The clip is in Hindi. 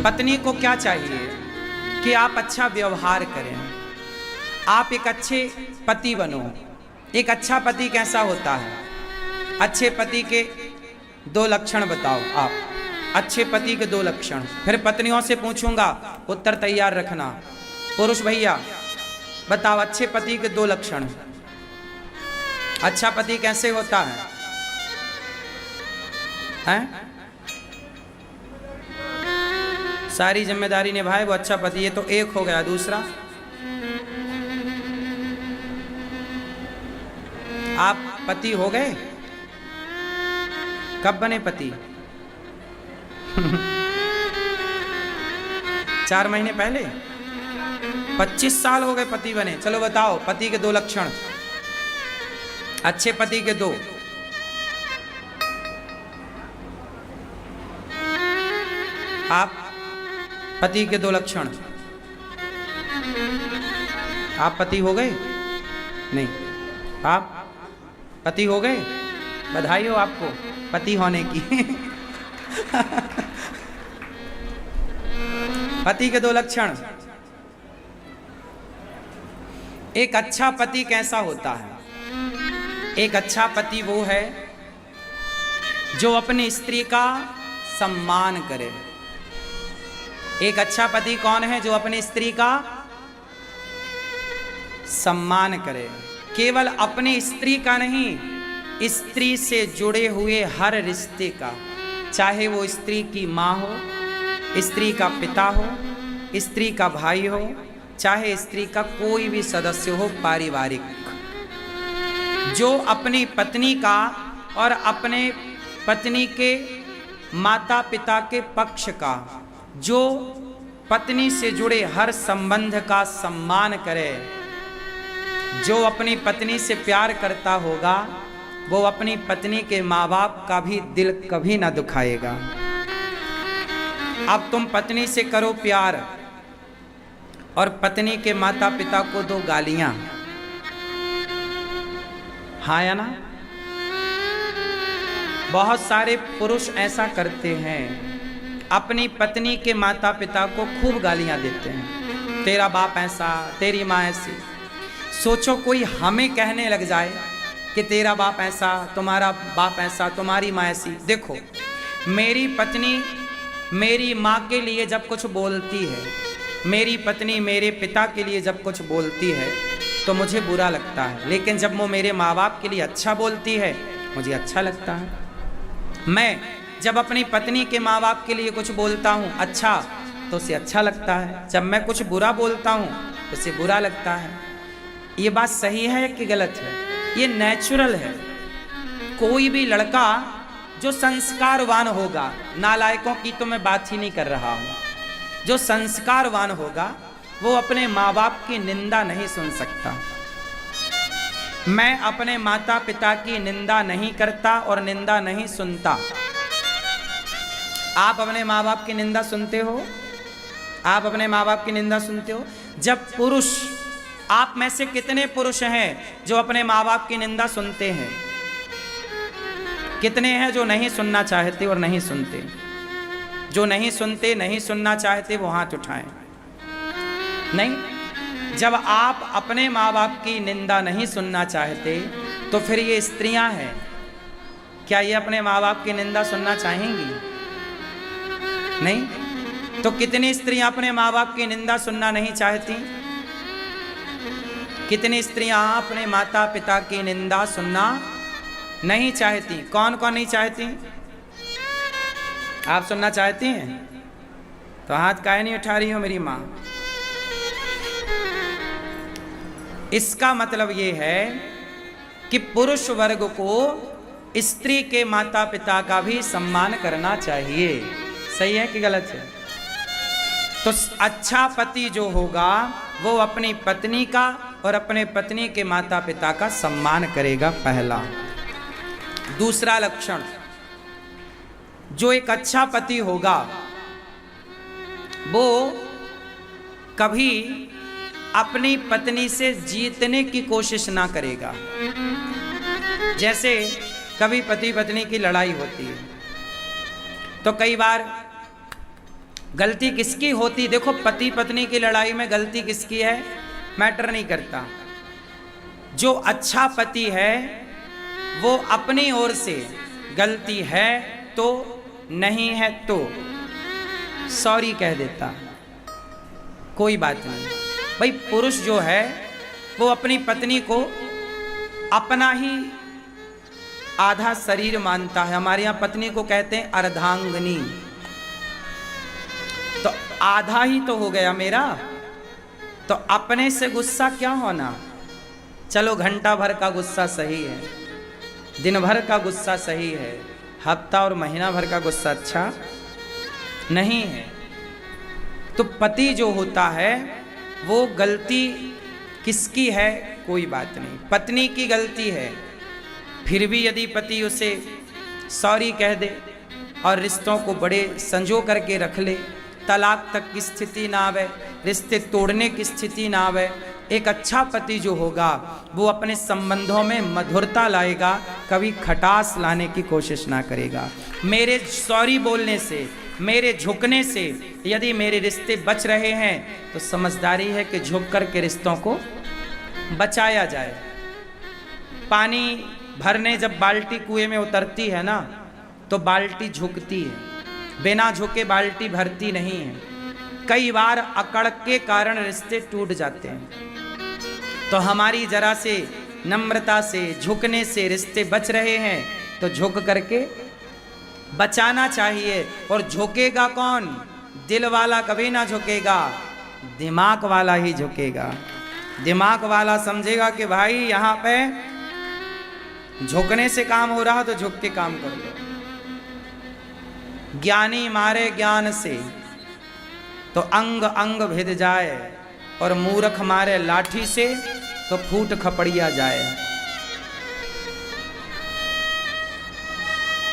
पत्नी को क्या चाहिए कि आप अच्छा व्यवहार करें, आप एक अच्छे पति बनो। एक अच्छा पति कैसा होता है? अच्छे पति के 2 लक्षण बताओ आप। अच्छे पति के 2 लक्षण। फिर पत्नियों से पूछूंगा, उत्तर तैयार रखना। पुरुष भैया बताओ, अच्छे पति के 2 लक्षण। अच्छा पति कैसे होता है? हैं? सारी जिम्मेदारी निभाए वो अच्छा पति। ये तो एक हो गया। दूसरा, आप पति हो गए? कब बने पति? 4 महीने पहले? 25 साल हो गए पति बने। चलो बताओ पति के 2 लक्षण, अच्छे पति के 2। आप पति के 2 लक्षण। आप पति हो गए? नहीं। आप पति हो गए? बधाई हो आपको पति होने की। पति के 2 लक्षण। एक अच्छा पति कैसा होता है? एक अच्छा पति वो है जो अपनी स्त्री का सम्मान करे। एक अच्छा पति कौन है? जो अपनी स्त्री का सम्मान करे। केवल अपनी स्त्री का नहीं, स्त्री से जुड़े हुए हर रिश्ते का, चाहे वो स्त्री की माँ हो, स्त्री का पिता हो, स्त्री का भाई हो, चाहे स्त्री का कोई भी सदस्य हो पारिवारिक, जो अपनी पत्नी का और अपने पत्नी के माता पिता के पक्ष का, जो पत्नी से जुड़े हर संबंध का सम्मान करे, जो अपनी पत्नी से प्यार करता होगा, वो अपनी पत्नी के माँ बाप का भी दिल कभी ना दुखाएगा। अब तुम पत्नी से करो प्यार और पत्नी के माता पिता को दो गालियां, हाँ या ना? बहुत सारे पुरुष ऐसा करते हैं, अपनी पत्नी के माता पिता को खूब गालियां देते हैं। तेरा बाप ऐसा, तेरी माँ ऐसी। सोचो कोई हमें कहने लग जाए कि तेरा बाप ऐसा, तुम्हारा बाप ऐसा, तुम्हारी माँ ऐसी। देखो, मेरी पत्नी मेरी माँ के लिए जब कुछ बोलती है, मेरी पत्नी मेरे पिता के लिए जब कुछ बोलती है तो मुझे बुरा लगता है, लेकिन जब वो मेरे माँ बाप के लिए अच्छा बोलती है मुझे अच्छा लगता है। मैं जब अपनी पत्नी के माँ बाप के लिए कुछ बोलता हूँ अच्छा, तो उसे अच्छा लगता है। जब मैं कुछ बुरा बोलता हूँ तो उसे बुरा लगता है। ये बात सही है कि गलत है? ये नेचुरल है। कोई भी लड़का जो संस्कारवान होगा, नालायकों की तो मैं बात ही नहीं कर रहा हूँ, जो संस्कारवान होगा वो अपने माँ बाप की निंदा नहीं सुन सकता। मैं अपने माता पिता की निंदा नहीं करता और निंदा नहीं सुनता। आप अपने माँ बाप की निंदा सुनते हो? आप अपने माँ बाप की निंदा सुनते हो? जब पुरुष, आप में से कितने पुरुष हैं जो अपने माँ बाप की निंदा सुनते हैं? कितने हैं जो नहीं सुनना चाहते और नहीं सुनते? जो नहीं सुनते, नहीं सुनना चाहते, वो हाथ उठाएं। नहीं, जब आप अपने माँ बाप की निंदा नहीं सुनना चाहते तो फिर ये स्त्रियां हैं, क्या ये अपने माँ बाप की निंदा सुनना चाहेंगी? नहीं। तो कितनी स्त्रियां अपने माँ बाप की निंदा सुनना नहीं चाहती? कितनी स्त्रियां अपने माता पिता की निंदा सुनना नहीं चाहती? कौन कौन नहीं चाहती? आप सुनना चाहती हैं? तो हाथ काहे नहीं उठा रही हो मेरी माँ? इसका मतलब ये है कि पुरुष वर्ग को स्त्री के माता पिता का भी सम्मान करना चाहिए। सही है कि गलत है? तो अच्छा पति जो होगा वो अपनी पत्नी का और अपने पत्नी के माता पिता का सम्मान करेगा, पहला। दूसरा लक्षण, जो एक अच्छा पति होगा वो कभी अपनी पत्नी से जीतने की कोशिश ना करेगा। जैसे कभी पति पत्नी की लड़ाई होती है तो कई बार गलती किसकी होती, देखो पति पत्नी की लड़ाई में गलती किसकी है मैटर नहीं करता। जो अच्छा पति है वो अपनी ओर से गलती है तो नहीं है तो सॉरी कह देता, कोई बात नहीं। भाई पुरुष जो है वो अपनी पत्नी को अपना ही आधा शरीर मानता है। हमारे यहाँ पत्नी को कहते हैं अर्धांगिनी, तो आधा ही तो हो गया मेरा, तो अपने से गुस्सा क्या होना। चलो घंटा भर का गुस्सा सही है, दिन भर का गुस्सा सही है, हफ्ता और महीना भर का गुस्सा अच्छा नहीं है। तो पति जो होता है वो गलती किसकी है कोई बात नहीं, पत्नी की गलती है। फिर भी यदि पति उसे सॉरी कह दे और रिश्तों को बड़े संजो करके रख ले, तलाक तक की स्थिति ना आवे, रिश्ते तोड़ने की स्थिति ना आवे, एक अच्छा पति जो होगा वो अपने संबंधों में मधुरता लाएगा, कभी खटास लाने की कोशिश ना करेगा। मेरे सॉरी बोलने से, मेरे झुकने से यदि मेरे रिश्ते बच रहे हैं तो समझदारी है कि झुक कर के रिश्तों को बचाया जाए। पानी भरने जब बाल्टी कुएं में उतरती है ना तो बाल्टी झुकती है, बिना झुके बाल्टी भरती नहीं है। कई बार अकड़ के कारण रिश्ते टूट जाते हैं। तो हमारी जरा से नम्रता से, झुकने से रिश्ते बच रहे हैं तो झुक करके बचाना चाहिए। और झुकेगा कौन, दिल वाला कभी ना झुकेगा, दिमाग वाला ही झुकेगा। दिमाग वाला समझेगा कि भाई यहाँ पे झुकने से काम हो रहा तो झुक के काम कर लो। ज्ञानी मारे ज्ञान से तो अंग अंग भिद जाए, और मूर्ख मारे लाठी से तो फूट खपड़िया जाए।